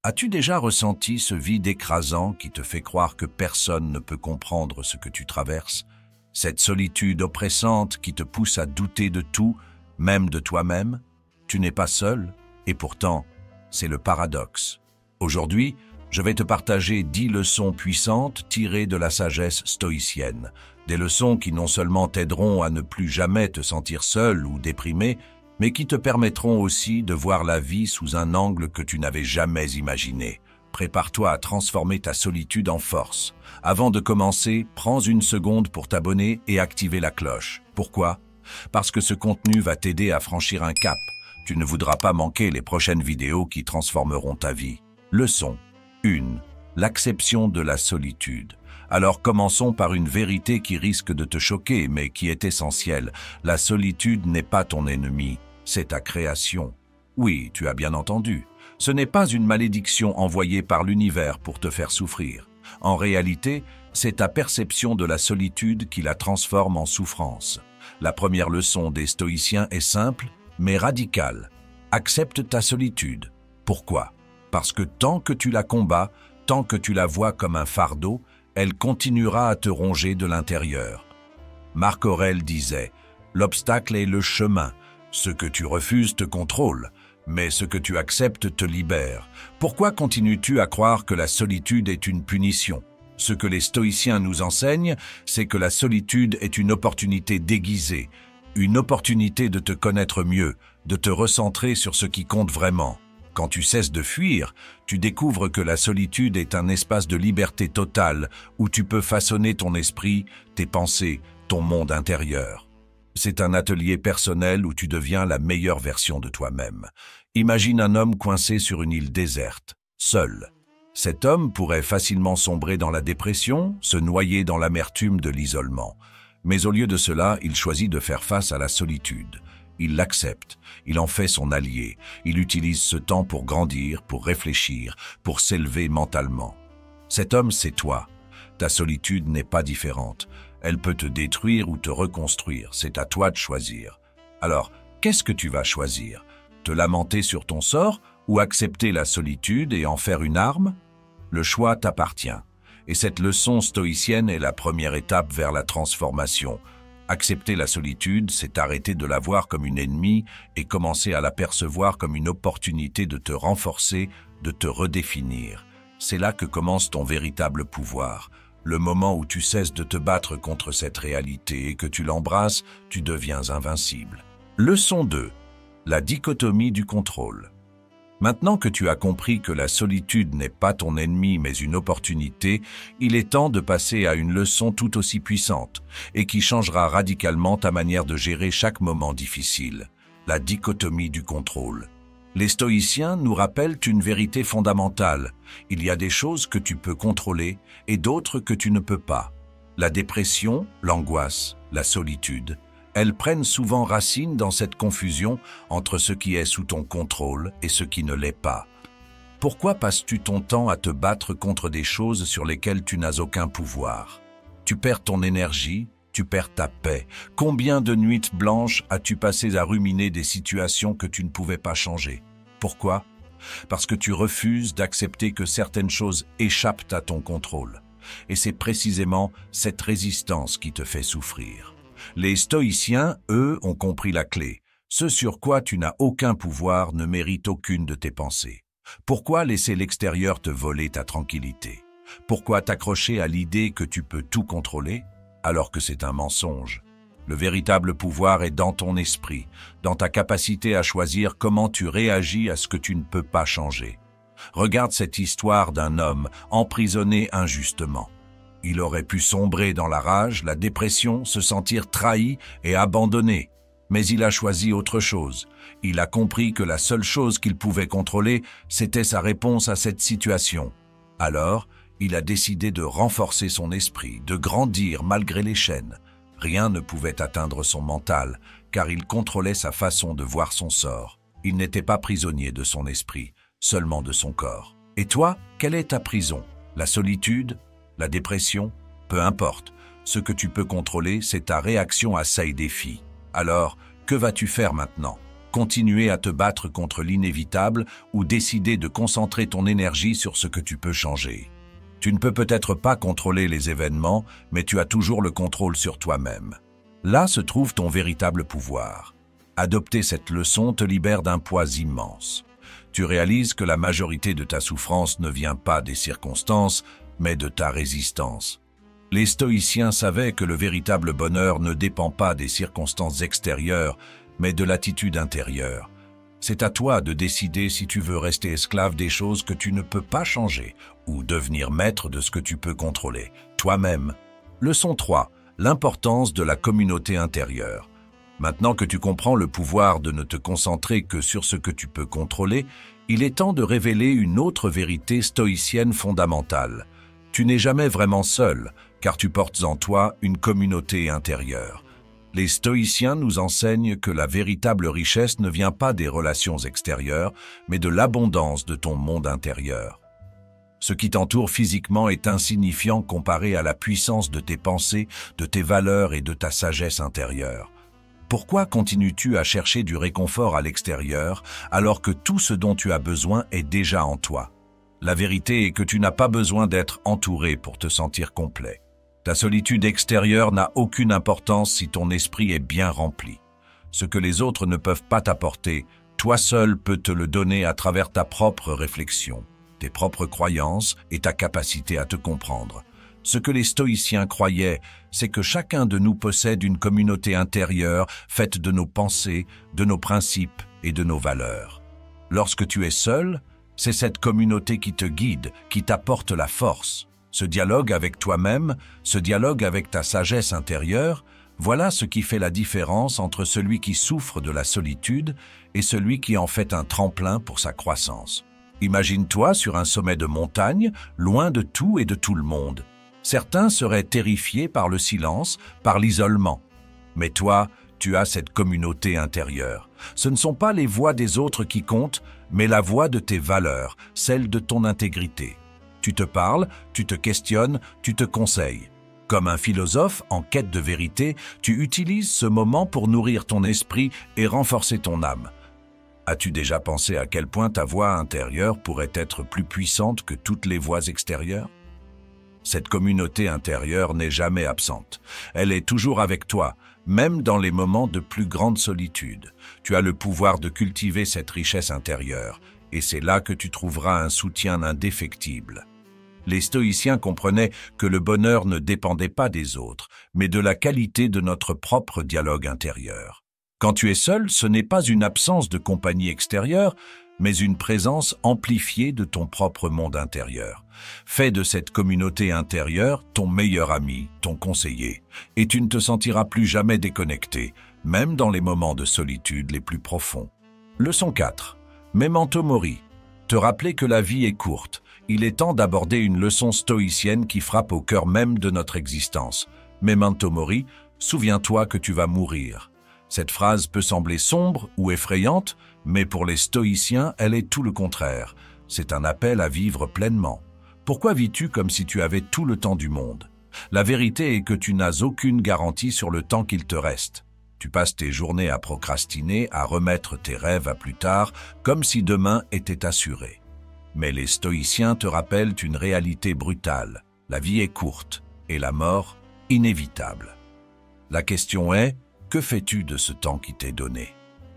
As-tu déjà ressenti ce vide écrasant qui te fait croire que personne ne peut comprendre ce que tu traverses? Cette solitude oppressante qui te pousse à douter de tout, même de toi-même? Tu n'es pas seul, et pourtant, c'est le paradoxe. Aujourd'hui, je vais te partager 10 leçons puissantes tirées de la sagesse stoïcienne. Des leçons qui non seulement t'aideront à ne plus jamais te sentir seul ou déprimé, mais qui te permettront aussi de voir la vie sous un angle que tu n'avais jamais imaginé. Prépare-toi à transformer ta solitude en force. Avant de commencer, prends une seconde pour t'abonner et activer la cloche. Pourquoi? Parce que ce contenu va t'aider à franchir un cap. Tu ne voudras pas manquer les prochaines vidéos qui transformeront ta vie. Leçon 1. L'acceptation de la solitude. Alors commençons par une vérité qui risque de te choquer, mais qui est essentielle. La solitude n'est pas ton ennemi, c'est ta création. Oui, tu as bien entendu. Ce n'est pas une malédiction envoyée par l'univers pour te faire souffrir. En réalité, c'est ta perception de la solitude qui la transforme en souffrance. La première leçon des stoïciens est simple, mais radicale. Accepte ta solitude. Pourquoi? Parce que tant que tu la combats, tant que tu la vois comme un fardeau, elle continuera à te ronger de l'intérieur. Marc Aurèle disait « L'obstacle est le chemin. Ce que tu refuses te contrôle, mais ce que tu acceptes te libère. Pourquoi continues-tu à croire que la solitude est une punition? Ce que les stoïciens nous enseignent, c'est que la solitude est une opportunité déguisée, une opportunité de te connaître mieux, de te recentrer sur ce qui compte vraiment. Quand tu cesses de fuir, tu découvres que la solitude est un espace de liberté totale où tu peux façonner ton esprit, tes pensées, ton monde intérieur. C'est un atelier personnel où tu deviens la meilleure version de toi-même. Imagine un homme coincé sur une île déserte, seul. Cet homme pourrait facilement sombrer dans la dépression, se noyer dans l'amertume de l'isolement. Mais au lieu de cela, il choisit de faire face à la solitude. Il l'accepte, il en fait son allié, il utilise ce temps pour grandir, pour réfléchir, pour s'élever mentalement. Cet homme, c'est toi. Ta solitude n'est pas différente. Elle peut te détruire ou te reconstruire, c'est à toi de choisir. Alors, qu'est-ce que tu vas choisir? Te lamenter sur ton sort ou accepter la solitude et en faire une arme? Le choix t'appartient. Et cette leçon stoïcienne est la première étape vers la transformation. Accepter la solitude, c'est arrêter de la voir comme une ennemie et commencer à la percevoir comme une opportunité de te renforcer, de te redéfinir. C'est là que commence ton véritable pouvoir. Le moment où tu cesses de te battre contre cette réalité et que tu l'embrasses, tu deviens invincible. Leçon 2. La dichotomie du contrôle. Maintenant que tu as compris que la solitude n'est pas ton ennemi mais une opportunité, il est temps de passer à une leçon tout aussi puissante et qui changera radicalement ta manière de gérer chaque moment difficile. La dichotomie du contrôle. Les stoïciens nous rappellent une vérité fondamentale. Il y a des choses que tu peux contrôler et d'autres que tu ne peux pas. La dépression, l'angoisse, la solitude. Elles prennent souvent racine dans cette confusion entre ce qui est sous ton contrôle et ce qui ne l'est pas. Pourquoi passes-tu ton temps à te battre contre des choses sur lesquelles tu n'as aucun pouvoir? Tu perds ton énergie, tu perds ta paix. Combien de nuits blanches as-tu passé à ruminer des situations que tu ne pouvais pas changer? Pourquoi? Parce que tu refuses d'accepter que certaines choses échappent à ton contrôle. Et c'est précisément cette résistance qui te fait souffrir. Les stoïciens, eux, ont compris la clé. Ce sur quoi tu n'as aucun pouvoir ne mérite aucune de tes pensées. Pourquoi laisser l'extérieur te voler ta tranquillité? Pourquoi t'accrocher à l'idée que tu peux tout contrôler, alors que c'est un mensonge? Le véritable pouvoir est dans ton esprit, dans ta capacité à choisir comment tu réagis à ce que tu ne peux pas changer. Regarde cette histoire d'un homme emprisonné injustement. Il aurait pu sombrer dans la rage, la dépression, se sentir trahi et abandonné. Mais il a choisi autre chose. Il a compris que la seule chose qu'il pouvait contrôler, c'était sa réponse à cette situation. Alors, il a décidé de renforcer son esprit, de grandir malgré les chaînes. Rien ne pouvait atteindre son mental, car il contrôlait sa façon de voir son sort. Il n'était pas prisonnier de son esprit, seulement de son corps. Et toi, quelle est ta prison? La solitude? La dépression? Peu importe. Ce que tu peux contrôler, c'est ta réaction à ces défis. Alors, que vas-tu faire maintenant? continuer à te battre contre l'inévitable ou décider de concentrer ton énergie sur ce que tu peux changer. Tu ne peux peut-être pas contrôler les événements, mais tu as toujours le contrôle sur toi-même. Là se trouve ton véritable pouvoir. Adopter cette leçon te libère d'un poids immense. Tu réalises que la majorité de ta souffrance ne vient pas des circonstances, mais de ta résistance. Les stoïciens savaient que le véritable bonheur ne dépend pas des circonstances extérieures, mais de l'attitude intérieure. C'est à toi de décider si tu veux rester esclave des choses que tu ne peux pas changer ou devenir maître de ce que tu peux contrôler, toi-même. Leçon 3. L'importance de la communauté intérieure. Maintenant que tu comprends le pouvoir de ne te concentrer que sur ce que tu peux contrôler, il est temps de révéler une autre vérité stoïcienne fondamentale. Tu n'es jamais vraiment seul, car tu portes en toi une communauté intérieure. Les stoïciens nous enseignent que la véritable richesse ne vient pas des relations extérieures, mais de l'abondance de ton monde intérieur. Ce qui t'entoure physiquement est insignifiant comparé à la puissance de tes pensées, de tes valeurs et de ta sagesse intérieure. Pourquoi continues-tu à chercher du réconfort à l'extérieur alors que tout ce dont tu as besoin est déjà en toi? La vérité est que tu n'as pas besoin d'être entouré pour te sentir complet. Ta solitude extérieure n'a aucune importance si ton esprit est bien rempli. Ce que les autres ne peuvent pas t'apporter, toi seul peux te le donner à travers ta propre réflexion, tes propres croyances et ta capacité à te comprendre. Ce que les stoïciens croyaient, c'est que chacun de nous possède une communauté intérieure faite de nos pensées, de nos principes et de nos valeurs. Lorsque tu es seul, c'est cette communauté qui te guide, qui t'apporte la force. Ce dialogue avec toi-même, ce dialogue avec ta sagesse intérieure, voilà ce qui fait la différence entre celui qui souffre de la solitude et celui qui en fait un tremplin pour sa croissance. Imagine-toi sur un sommet de montagne, loin de tout et de tout le monde. Certains seraient terrifiés par le silence, par l'isolement. Mais toi, tu as cette communauté intérieure. Ce ne sont pas les voix des autres qui comptent, mais la voix de tes valeurs, celle de ton intégrité. Tu te parles, tu te questionnes, tu te conseilles. Comme un philosophe en quête de vérité, tu utilises ce moment pour nourrir ton esprit et renforcer ton âme. As-tu déjà pensé à quel point ta voix intérieure pourrait être plus puissante que toutes les voix extérieures? Cette communauté intérieure n'est jamais absente. Elle est toujours avec toi, même dans les moments de plus grande solitude. Tu as le pouvoir de cultiver cette richesse intérieure, et c'est là que tu trouveras un soutien indéfectible. Les stoïciens comprenaient que le bonheur ne dépendait pas des autres, mais de la qualité de notre propre dialogue intérieur. Quand tu es seul, ce n'est pas une absence de compagnie extérieure, mais une présence amplifiée de ton propre monde intérieur. Fais de cette communauté intérieure ton meilleur ami, ton conseiller, et tu ne te sentiras plus jamais déconnecté, même dans les moments de solitude les plus profonds. Leçon 4. Memento mori. Te rappeler que la vie est courte. Il est temps d'aborder une leçon stoïcienne qui frappe au cœur même de notre existence. Memento mori, souviens-toi que tu vas mourir. Cette phrase peut sembler sombre ou effrayante, mais pour les stoïciens, elle est tout le contraire. C'est un appel à vivre pleinement. Pourquoi vis-tu comme si tu avais tout le temps du monde? La vérité est que tu n'as aucune garantie sur le temps qu'il te reste. Tu passes tes journées à procrastiner, à remettre tes rêves à plus tard, comme si demain était assuré. Mais les stoïciens te rappellent une réalité brutale. La vie est courte et la mort inévitable. La question est, que fais-tu de ce temps qui t'est donné?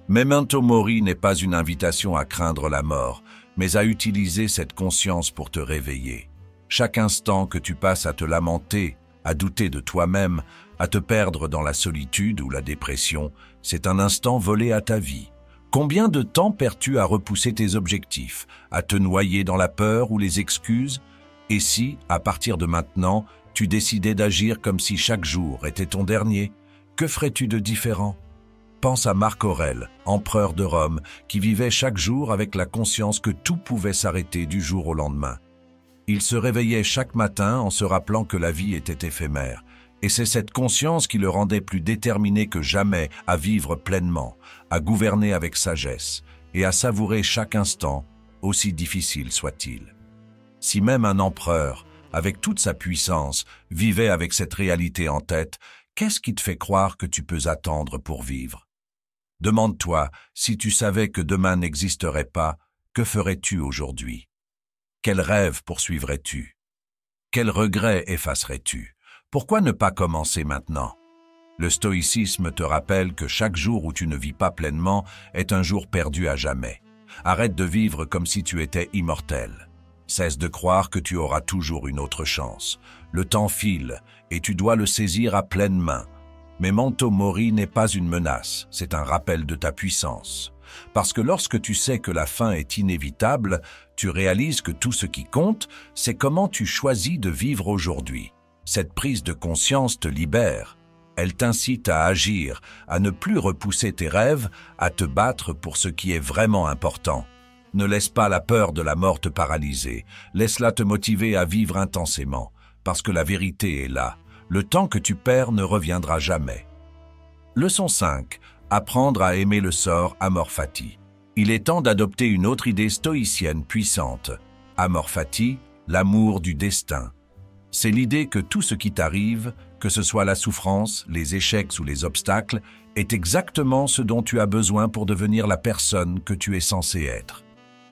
Memento mori n'est pas une invitation à craindre la mort, mais à utiliser cette conscience pour te réveiller. Chaque instant que tu passes à te lamenter, à douter de toi-même, à te perdre dans la solitude ou la dépression, c'est un instant volé à ta vie. Combien de temps perds-tu à repousser tes objectifs, à te noyer dans la peur ou les excuses? Et si, à partir de maintenant, tu décidais d'agir comme si chaque jour était ton dernier, que ferais-tu de différent? Pense à Marc Aurèle, empereur de Rome, qui vivait chaque jour avec la conscience que tout pouvait s'arrêter du jour au lendemain. Il se réveillait chaque matin en se rappelant que la vie était éphémère, et c'est cette conscience qui le rendait plus déterminé que jamais à vivre pleinement, à gouverner avec sagesse et à savourer chaque instant, aussi difficile soit-il. Si même un empereur, avec toute sa puissance, vivait avec cette réalité en tête, qu'est-ce qui te fait croire que tu peux attendre pour vivre? Demande-toi, si tu savais que demain n'existerait pas, que ferais-tu aujourd'hui? Quel rêve poursuivrais-tu? Quel regret effacerais-tu? Pourquoi ne pas commencer maintenant? Le stoïcisme te rappelle que chaque jour où tu ne vis pas pleinement est un jour perdu à jamais. Arrête de vivre comme si tu étais immortel. Cesse de croire que tu auras toujours une autre chance. Le temps file et tu dois le saisir à pleine main. Memento Mori n'est pas une menace, c'est un rappel de ta puissance. Parce que lorsque tu sais que la fin est inévitable, tu réalises que tout ce qui compte, c'est comment tu choisis de vivre aujourd'hui. Cette prise de conscience te libère. Elle t'incite à agir, à ne plus repousser tes rêves, à te battre pour ce qui est vraiment important. Ne laisse pas la peur de la mort te paralyser. Laisse-la te motiver à vivre intensément, parce que la vérité est là. Le temps que tu perds ne reviendra jamais. Leçon 5. Apprendre à aimer le sort amor fati. Il est temps d'adopter une autre idée stoïcienne puissante. Amor fati, l'amour du destin. C'est l'idée que tout ce qui t'arrive, que ce soit la souffrance, les échecs ou les obstacles, est exactement ce dont tu as besoin pour devenir la personne que tu es censé être.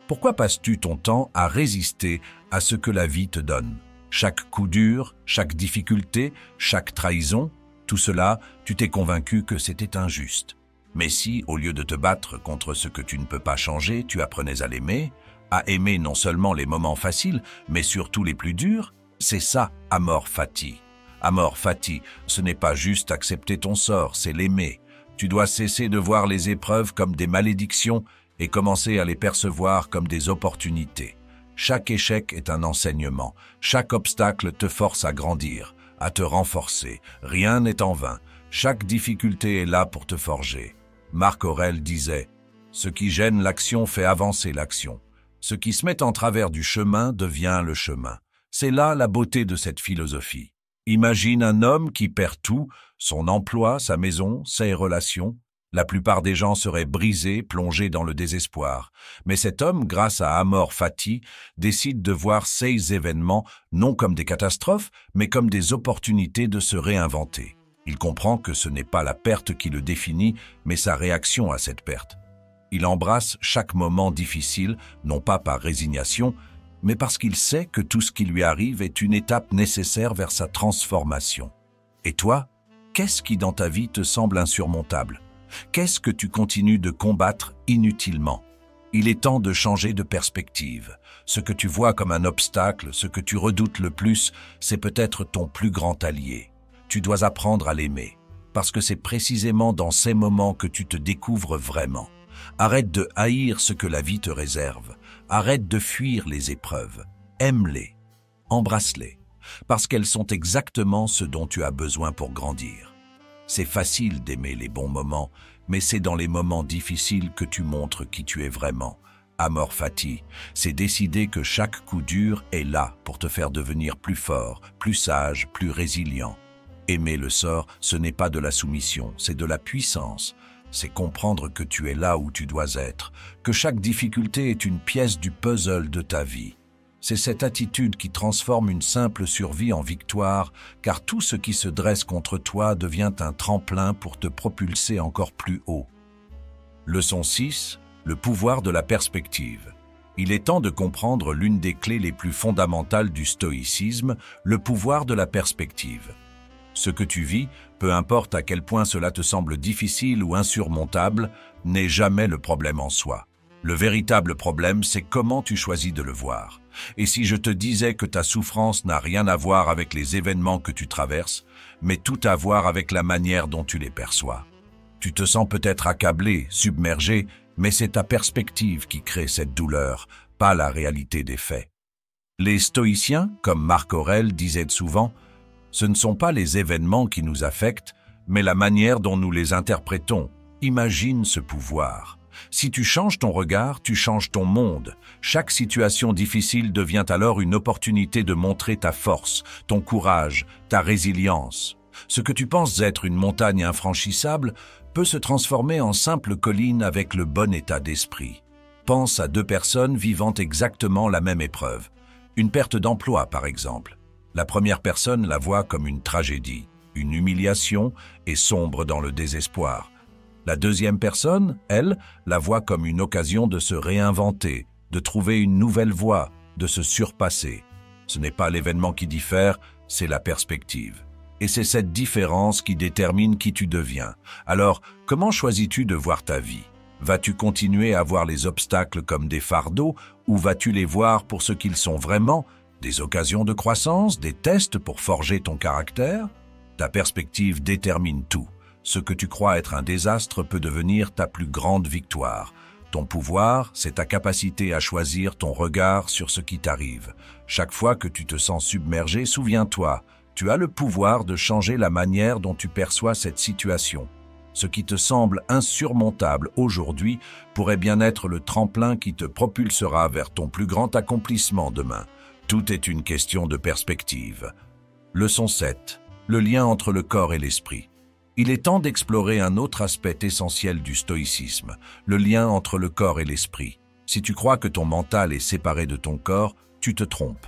Pourquoi passes-tu ton temps à résister à ce que la vie te donne? Chaque coup dur, chaque difficulté, chaque trahison, tout cela, tu t'es convaincu que c'était injuste. Mais si, au lieu de te battre contre ce que tu ne peux pas changer, tu apprenais à l'aimer, à aimer non seulement les moments faciles, mais surtout les plus durs, c'est ça, amor fati. Amor fati, ce n'est pas juste accepter ton sort, c'est l'aimer. Tu dois cesser de voir les épreuves comme des malédictions et commencer à les percevoir comme des opportunités. Chaque échec est un enseignement. Chaque obstacle te force à grandir, à te renforcer. Rien n'est en vain. Chaque difficulté est là pour te forger. Marc Aurèle disait « Ce qui gêne l'action fait avancer l'action. Ce qui se met en travers du chemin devient le chemin. » C'est là la beauté de cette philosophie. Imagine un homme qui perd tout, son emploi, sa maison, ses relations. La plupart des gens seraient brisés, plongés dans le désespoir. Mais cet homme, grâce à Amor Fati, décide de voir ces événements non comme des catastrophes, mais comme des opportunités de se réinventer. Il comprend que ce n'est pas la perte qui le définit, mais sa réaction à cette perte. Il embrasse chaque moment difficile, non pas par résignation, mais parce qu'il sait que tout ce qui lui arrive est une étape nécessaire vers sa transformation. Et toi, qu'est-ce qui dans ta vie te semble insurmontable? Qu'est-ce que tu continues de combattre inutilement? Il est temps de changer de perspective. Ce que tu vois comme un obstacle, ce que tu redoutes le plus, c'est peut-être ton plus grand allié. Tu dois apprendre à l'aimer, parce que c'est précisément dans ces moments que tu te découvres vraiment. Arrête de haïr ce que la vie te réserve. Arrête de fuir les épreuves. Aime-les, embrasse-les, parce qu'elles sont exactement ce dont tu as besoin pour grandir. C'est facile d'aimer les bons moments, mais c'est dans les moments difficiles que tu montres qui tu es vraiment. Amor fati, c'est décider que chaque coup dur est là pour te faire devenir plus fort, plus sage, plus résilient. Aimer le sort, ce n'est pas de la soumission, c'est de la puissance. C'est comprendre que tu es là où tu dois être, que chaque difficulté est une pièce du puzzle de ta vie. C'est cette attitude qui transforme une simple survie en victoire, car tout ce qui se dresse contre toi devient un tremplin pour te propulser encore plus haut. Leçon 6. Le pouvoir de la perspective. Il est temps de comprendre l'une des clés les plus fondamentales du stoïcisme, le pouvoir de la perspective. Ce que tu vis, peu importe à quel point cela te semble difficile ou insurmontable, n'est jamais le problème en soi. Le véritable problème, c'est comment tu choisis de le voir. Et si je te disais que ta souffrance n'a rien à voir avec les événements que tu traverses, mais tout à voir avec la manière dont tu les perçois. Tu te sens peut-être accablé, submergé, mais c'est ta perspective qui crée cette douleur, pas la réalité des faits. Les stoïciens, comme Marc Aurèle disait souvent, ce ne sont pas les événements qui nous affectent, mais la manière dont nous les interprétons. Imagine ce pouvoir. Si tu changes ton regard, tu changes ton monde. Chaque situation difficile devient alors une opportunité de montrer ta force, ton courage, ta résilience. Ce que tu penses être une montagne infranchissable peut se transformer en simple colline avec le bon état d'esprit. Pense à deux personnes vivant exactement la même épreuve. Une perte d'emploi, par exemple. La première personne la voit comme une tragédie, une humiliation et sombre dans le désespoir. La deuxième personne, elle, la voit comme une occasion de se réinventer, de trouver une nouvelle voie, de se surpasser. Ce n'est pas l'événement qui diffère, c'est la perspective. Et c'est cette différence qui détermine qui tu deviens. Alors, comment choisis-tu de voir ta vie? Vas-tu continuer à voir les obstacles comme des fardeaux ou vas-tu les voir pour ce qu'ils sont vraiment, des occasions de croissance, des tests pour forger ton caractère? Ta perspective détermine tout. Ce que tu crois être un désastre peut devenir ta plus grande victoire. Ton pouvoir, c'est ta capacité à choisir ton regard sur ce qui t'arrive. Chaque fois que tu te sens submergé, souviens-toi, tu as le pouvoir de changer la manière dont tu perçois cette situation. Ce qui te semble insurmontable aujourd'hui pourrait bien être le tremplin qui te propulsera vers ton plus grand accomplissement demain. Tout est une question de perspective. Leçon 7. Le lien entre le corps et l'esprit. Il est temps d'explorer un autre aspect essentiel du stoïcisme, le lien entre le corps et l'esprit. Si tu crois que ton mental est séparé de ton corps, tu te trompes.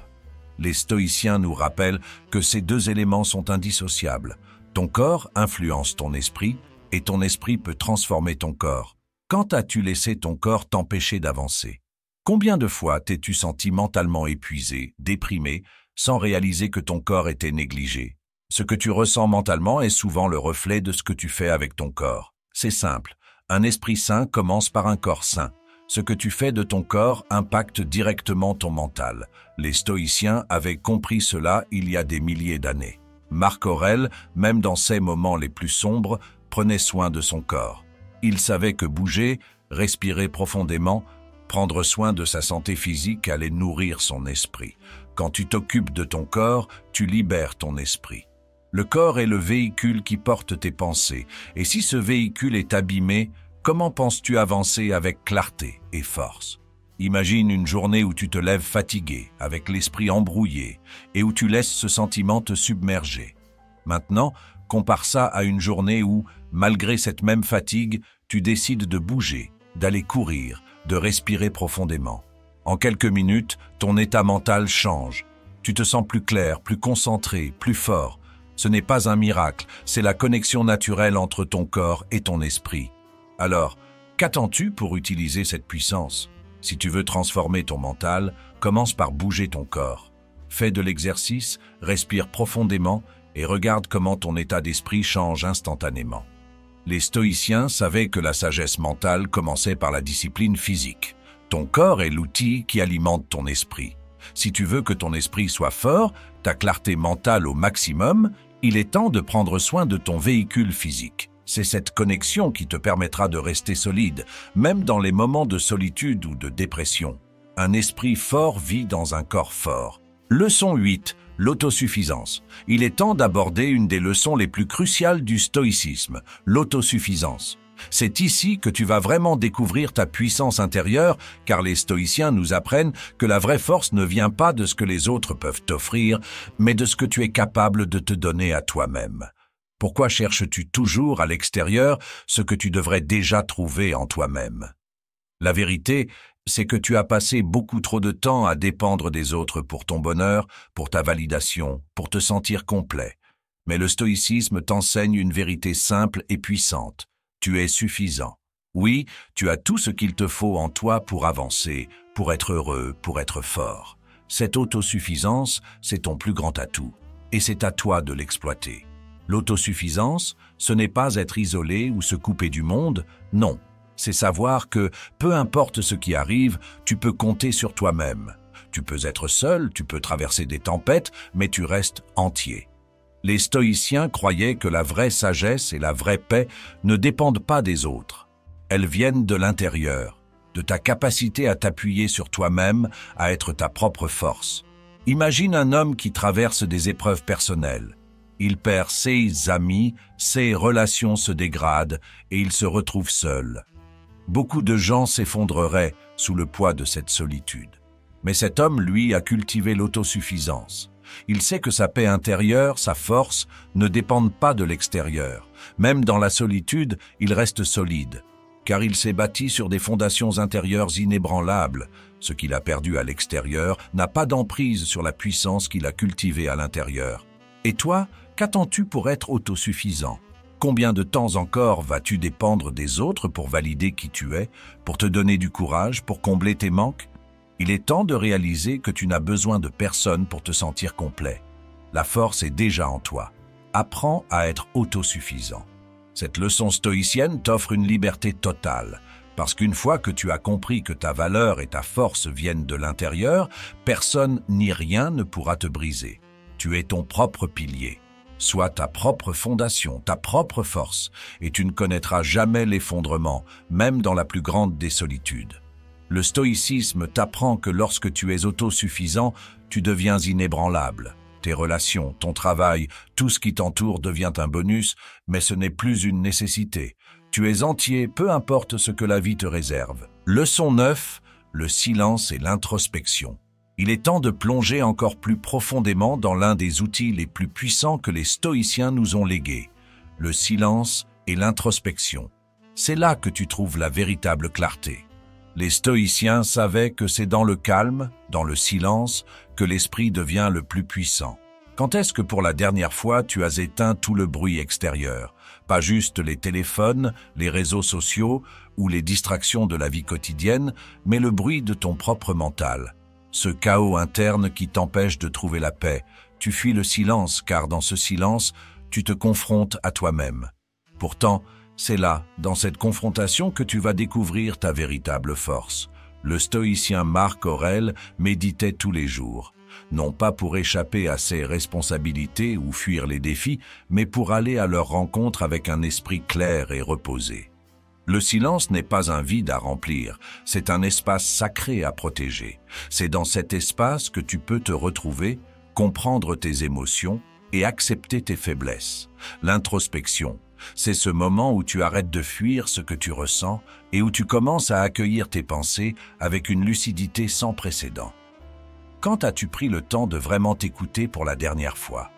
Les stoïciens nous rappellent que ces deux éléments sont indissociables. Ton corps influence ton esprit et ton esprit peut transformer ton corps. Quand as-tu laissé ton corps t'empêcher d'avancer? Combien de fois t'es-tu senti mentalement épuisé, déprimé, sans réaliser que ton corps était négligé? Ce que tu ressens mentalement est souvent le reflet de ce que tu fais avec ton corps. C'est simple, un esprit sain commence par un corps sain. Ce que tu fais de ton corps impacte directement ton mental. Les stoïciens avaient compris cela il y a des milliers d'années. Marc Aurèle, même dans ses moments les plus sombres, prenait soin de son corps. Il savait que bouger, respirer profondément, prendre soin de sa santé physique allait nourrir son esprit. Quand tu t'occupes de ton corps, tu libères ton esprit. Le corps est le véhicule qui porte tes pensées, et si ce véhicule est abîmé, comment penses-tu avancer avec clarté et force? Imagine une journée où tu te lèves fatigué, avec l'esprit embrouillé, et où tu laisses ce sentiment te submerger. Maintenant, compare ça à une journée où, malgré cette même fatigue, tu décides de bouger, d'aller courir, de respirer profondément. En quelques minutes, ton état mental change. Tu te sens plus clair, plus concentré, plus fort. Ce n'est pas un miracle, c'est la connexion naturelle entre ton corps et ton esprit. Alors, qu'attends-tu pour utiliser cette puissance? Si tu veux transformer ton mental, commence par bouger ton corps. Fais de l'exercice, respire profondément et regarde comment ton état d'esprit change instantanément. Les stoïciens savaient que la sagesse mentale commençait par la discipline physique. Ton corps est l'outil qui alimente ton esprit. Si tu veux que ton esprit soit fort, ta clarté mentale au maximum, il est temps de prendre soin de ton véhicule physique. C'est cette connexion qui te permettra de rester solide, même dans les moments de solitude ou de dépression. Un esprit fort vit dans un corps fort. Leçon 8. L'autosuffisance. Il est temps d'aborder une des leçons les plus cruciales du stoïcisme, l'autosuffisance. C'est ici que tu vas vraiment découvrir ta puissance intérieure, car les stoïciens nous apprennent que la vraie force ne vient pas de ce que les autres peuvent t'offrir, mais de ce que tu es capable de te donner à toi-même. Pourquoi cherches-tu toujours à l'extérieur ce que tu devrais déjà trouver en toi-même? La vérité, c'est que tu as passé beaucoup trop de temps à dépendre des autres pour ton bonheur, pour ta validation, pour te sentir complet. Mais le stoïcisme t'enseigne une vérité simple et puissante. Tu es suffisant. Oui, tu as tout ce qu'il te faut en toi pour avancer, pour être heureux, pour être fort. Cette autosuffisance, c'est ton plus grand atout, et c'est à toi de l'exploiter. L'autosuffisance, ce n'est pas être isolé ou se couper du monde, non. C'est savoir que, peu importe ce qui arrive, tu peux compter sur toi-même. Tu peux être seul, tu peux traverser des tempêtes, mais tu restes entier. Les stoïciens croyaient que la vraie sagesse et la vraie paix ne dépendent pas des autres. Elles viennent de l'intérieur, de ta capacité à t'appuyer sur toi-même, à être ta propre force. Imagine un homme qui traverse des épreuves personnelles. Il perd ses amis, ses relations se dégradent et il se retrouve seul. Beaucoup de gens s'effondreraient sous le poids de cette solitude. Mais cet homme, lui, a cultivé l'autosuffisance. Il sait que sa paix intérieure, sa force, ne dépendent pas de l'extérieur. Même dans la solitude, il reste solide, car il s'est bâti sur des fondations intérieures inébranlables. Ce qu'il a perdu à l'extérieur n'a pas d'emprise sur la puissance qu'il a cultivée à l'intérieur. Et toi, qu'attends-tu pour être autosuffisant? Combien de temps encore vas-tu dépendre des autres pour valider qui tu es, pour te donner du courage, pour combler tes manques? Il est temps de réaliser que tu n'as besoin de personne pour te sentir complet. La force est déjà en toi. Apprends à être autosuffisant. Cette leçon stoïcienne t'offre une liberté totale, parce qu'une fois que tu as compris que ta valeur et ta force viennent de l'intérieur, personne ni rien ne pourra te briser. Tu es ton propre pilier. Sois ta propre fondation, ta propre force, et tu ne connaîtras jamais l'effondrement, même dans la plus grande des solitudes. Le stoïcisme t'apprend que lorsque tu es autosuffisant, tu deviens inébranlable. Tes relations, ton travail, tout ce qui t'entoure devient un bonus, mais ce n'est plus une nécessité. Tu es entier, peu importe ce que la vie te réserve. Leçon 9, le silence et l'introspection. Il est temps de plonger encore plus profondément dans l'un des outils les plus puissants que les stoïciens nous ont légués, le silence et l'introspection. C'est là que tu trouves la véritable clarté. Les stoïciens savaient que c'est dans le calme, dans le silence, que l'esprit devient le plus puissant. Quand est-ce que pour la dernière fois tu as éteint tout le bruit extérieur? Pas juste les téléphones, les réseaux sociaux ou les distractions de la vie quotidienne, mais le bruit de ton propre mental. Ce chaos interne qui t'empêche de trouver la paix. Tu fuis le silence, car dans ce silence, tu te confrontes à toi-même. Pourtant, c'est là, dans cette confrontation, que tu vas découvrir ta véritable force. Le stoïcien Marc Aurèle méditait tous les jours, non pas pour échapper à ses responsabilités ou fuir les défis, mais pour aller à leur rencontre avec un esprit clair et reposé. Le silence n'est pas un vide à remplir, c'est un espace sacré à protéger. C'est dans cet espace que tu peux te retrouver, comprendre tes émotions et accepter tes faiblesses. L'introspection, c'est ce moment où tu arrêtes de fuir ce que tu ressens et où tu commences à accueillir tes pensées avec une lucidité sans précédent. Quand as-tu pris le temps de vraiment t'écouter pour la dernière fois?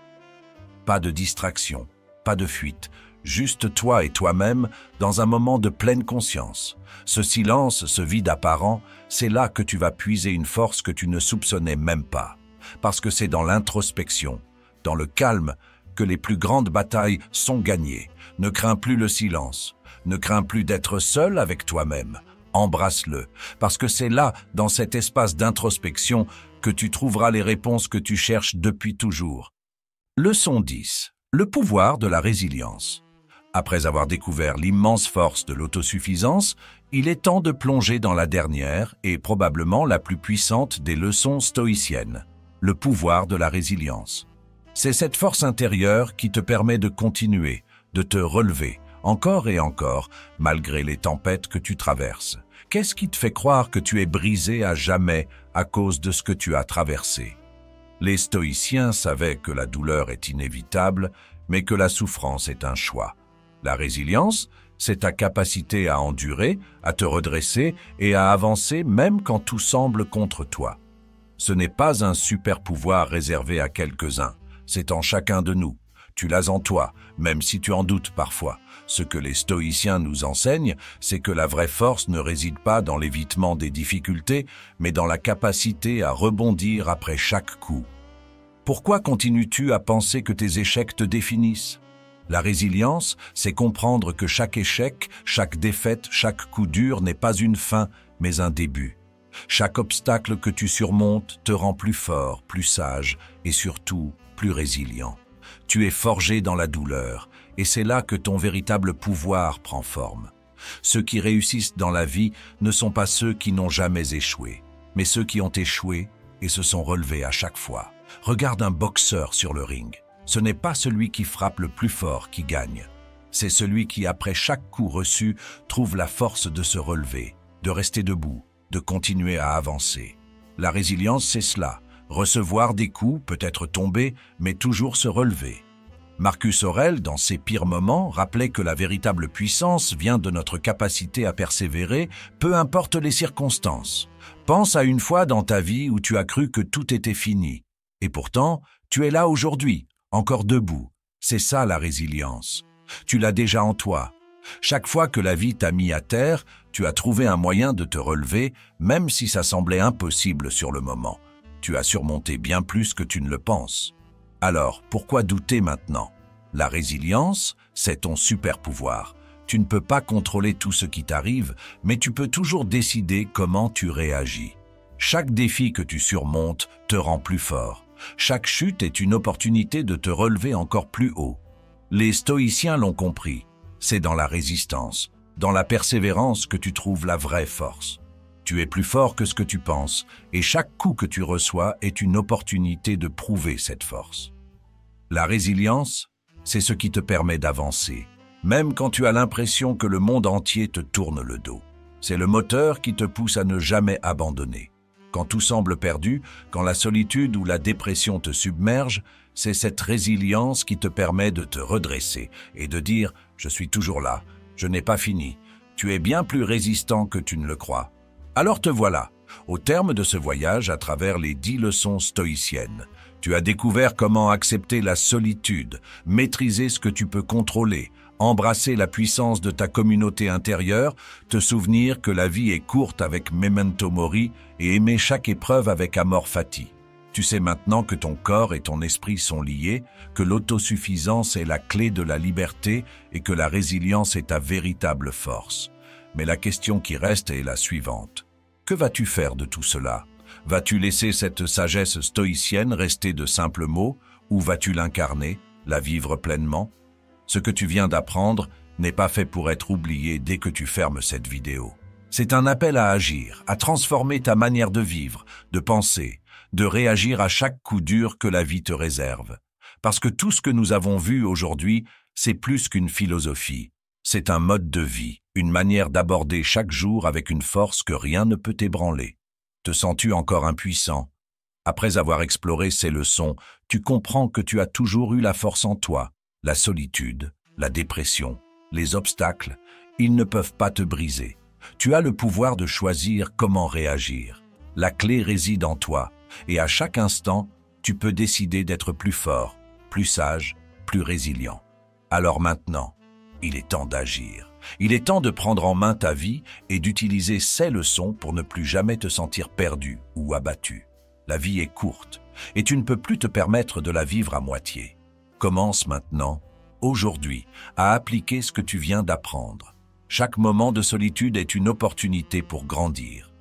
Pas de distraction, pas de fuite, juste toi et toi-même dans un moment de pleine conscience. Ce silence, ce vide apparent, c'est là que tu vas puiser une force que tu ne soupçonnais même pas. Parce que c'est dans l'introspection, dans le calme, que les plus grandes batailles sont gagnées. Ne crains plus le silence, ne crains plus d'être seul avec toi-même. Embrasse-le, parce que c'est là, dans cet espace d'introspection, que tu trouveras les réponses que tu cherches depuis toujours. Leçon 10. Le pouvoir de la résilience. Après avoir découvert l'immense force de l'autosuffisance, il est temps de plonger dans la dernière et probablement la plus puissante des leçons stoïciennes, le pouvoir de la résilience. C'est cette force intérieure qui te permet de continuer, de te relever, encore et encore, malgré les tempêtes que tu traverses. Qu'est-ce qui te fait croire que tu es brisé à jamais à cause de ce que tu as traversé? Les stoïciens savaient que la douleur est inévitable, mais que la souffrance est un choix. La résilience, c'est ta capacité à endurer, à te redresser et à avancer même quand tout semble contre toi. Ce n'est pas un super pouvoir réservé à quelques-uns, c'est en chacun de nous. Tu l'as en toi, même si tu en doutes parfois. Ce que les stoïciens nous enseignent, c'est que la vraie force ne réside pas dans l'évitement des difficultés, mais dans la capacité à rebondir après chaque coup. Pourquoi continues-tu à penser que tes échecs te définissent? La résilience, c'est comprendre que chaque échec, chaque défaite, chaque coup dur n'est pas une fin, mais un début. Chaque obstacle que tu surmontes te rend plus fort, plus sage et surtout plus résilient. Tu es forgé dans la douleur et c'est là que ton véritable pouvoir prend forme. Ceux qui réussissent dans la vie ne sont pas ceux qui n'ont jamais échoué, mais ceux qui ont échoué et se sont relevés à chaque fois. Regarde un boxeur sur le ring. Ce n'est pas celui qui frappe le plus fort qui gagne. C'est celui qui, après chaque coup reçu, trouve la force de se relever, de rester debout, de continuer à avancer. La résilience, c'est cela. Recevoir des coups, peut-être tomber, mais toujours se relever. Marcus Aurèle, dans ses pires moments, rappelait que la véritable puissance vient de notre capacité à persévérer, peu importe les circonstances. Pense à une fois dans ta vie où tu as cru que tout était fini. Et pourtant, tu es là aujourd'hui, encore debout. C'est ça la résilience. Tu l'as déjà en toi. Chaque fois que la vie t'a mis à terre, tu as trouvé un moyen de te relever, même si ça semblait impossible sur le moment. Tu as surmonté bien plus que tu ne le penses. Alors, pourquoi douter maintenant? La résilience, c'est ton super pouvoir. Tu ne peux pas contrôler tout ce qui t'arrive, mais tu peux toujours décider comment tu réagis. Chaque défi que tu surmontes te rend plus fort. Chaque chute est une opportunité de te relever encore plus haut. Les stoïciens l'ont compris. C'est dans la résistance, dans la persévérance que tu trouves la vraie force. Tu es plus fort que ce que tu penses, et chaque coup que tu reçois est une opportunité de prouver cette force. La résilience, c'est ce qui te permet d'avancer, même quand tu as l'impression que le monde entier te tourne le dos. C'est le moteur qui te pousse à ne jamais abandonner. Quand tout semble perdu, quand la solitude ou la dépression te submerge, c'est cette résilience qui te permet de te redresser et de dire « Je suis toujours là, je n'ai pas fini, tu es bien plus résistant que tu ne le crois ». Alors te voilà, au terme de ce voyage à travers les 10 leçons stoïciennes. Tu as découvert comment accepter la solitude, maîtriser ce que tu peux contrôler, embrasser la puissance de ta communauté intérieure, te souvenir que la vie est courte avec memento mori et aimer chaque épreuve avec amor fati. Tu sais maintenant que ton corps et ton esprit sont liés, que l'autosuffisance est la clé de la liberté et que la résilience est ta véritable force. Mais la question qui reste est la suivante. Que vas-tu faire de tout cela ? Vas-tu laisser cette sagesse stoïcienne rester de simples mots ou vas-tu l'incarner, la vivre pleinement ? Ce que tu viens d'apprendre n'est pas fait pour être oublié dès que tu fermes cette vidéo. C'est un appel à agir, à transformer ta manière de vivre, de penser, de réagir à chaque coup dur que la vie te réserve. Parce que tout ce que nous avons vu aujourd'hui, c'est plus qu'une philosophie. C'est un mode de vie, une manière d'aborder chaque jour avec une force que rien ne peut ébranler. Te sens-tu encore impuissant? Après avoir exploré ces leçons, tu comprends que tu as toujours eu la force en toi. La solitude, la dépression, les obstacles, ils ne peuvent pas te briser. Tu as le pouvoir de choisir comment réagir. La clé réside en toi, et à chaque instant, tu peux décider d'être plus fort, plus sage, plus résilient. Alors maintenant, il est temps d'agir. Il est temps de prendre en main ta vie et d'utiliser ces leçons pour ne plus jamais te sentir perdu ou abattu. La vie est courte, et tu ne peux plus te permettre de la vivre à moitié. Commence maintenant, aujourd'hui, à appliquer ce que tu viens d'apprendre. Chaque moment de solitude est une opportunité pour grandir.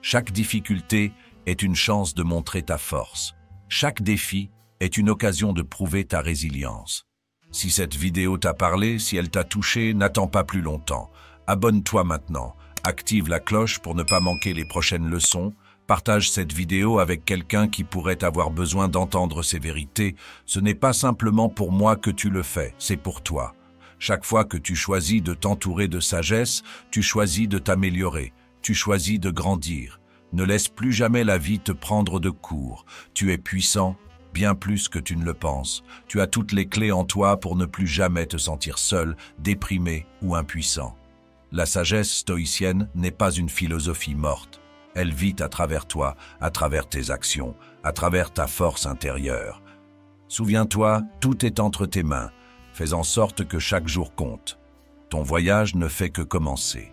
Chaque difficulté est une chance de montrer ta force. Chaque défi est une occasion de prouver ta résilience. Si cette vidéo t'a parlé, si elle t'a touché, n'attends pas plus longtemps. Abonne-toi maintenant, active la cloche pour ne pas manquer les prochaines leçons, partage cette vidéo avec quelqu'un qui pourrait avoir besoin d'entendre ces vérités. Ce n'est pas simplement pour moi que tu le fais, c'est pour toi. Chaque fois que tu choisis de t'entourer de sagesse, tu choisis de t'améliorer, tu choisis de grandir. Ne laisse plus jamais la vie te prendre de court. Tu es puissant, bien plus que tu ne le penses. Tu as toutes les clés en toi pour ne plus jamais te sentir seul, déprimé ou impuissant. La sagesse stoïcienne n'est pas une philosophie morte. Elle vit à travers toi, à travers tes actions, à travers ta force intérieure. Souviens-toi, tout est entre tes mains. Fais en sorte que chaque jour compte. Ton voyage ne fait que commencer.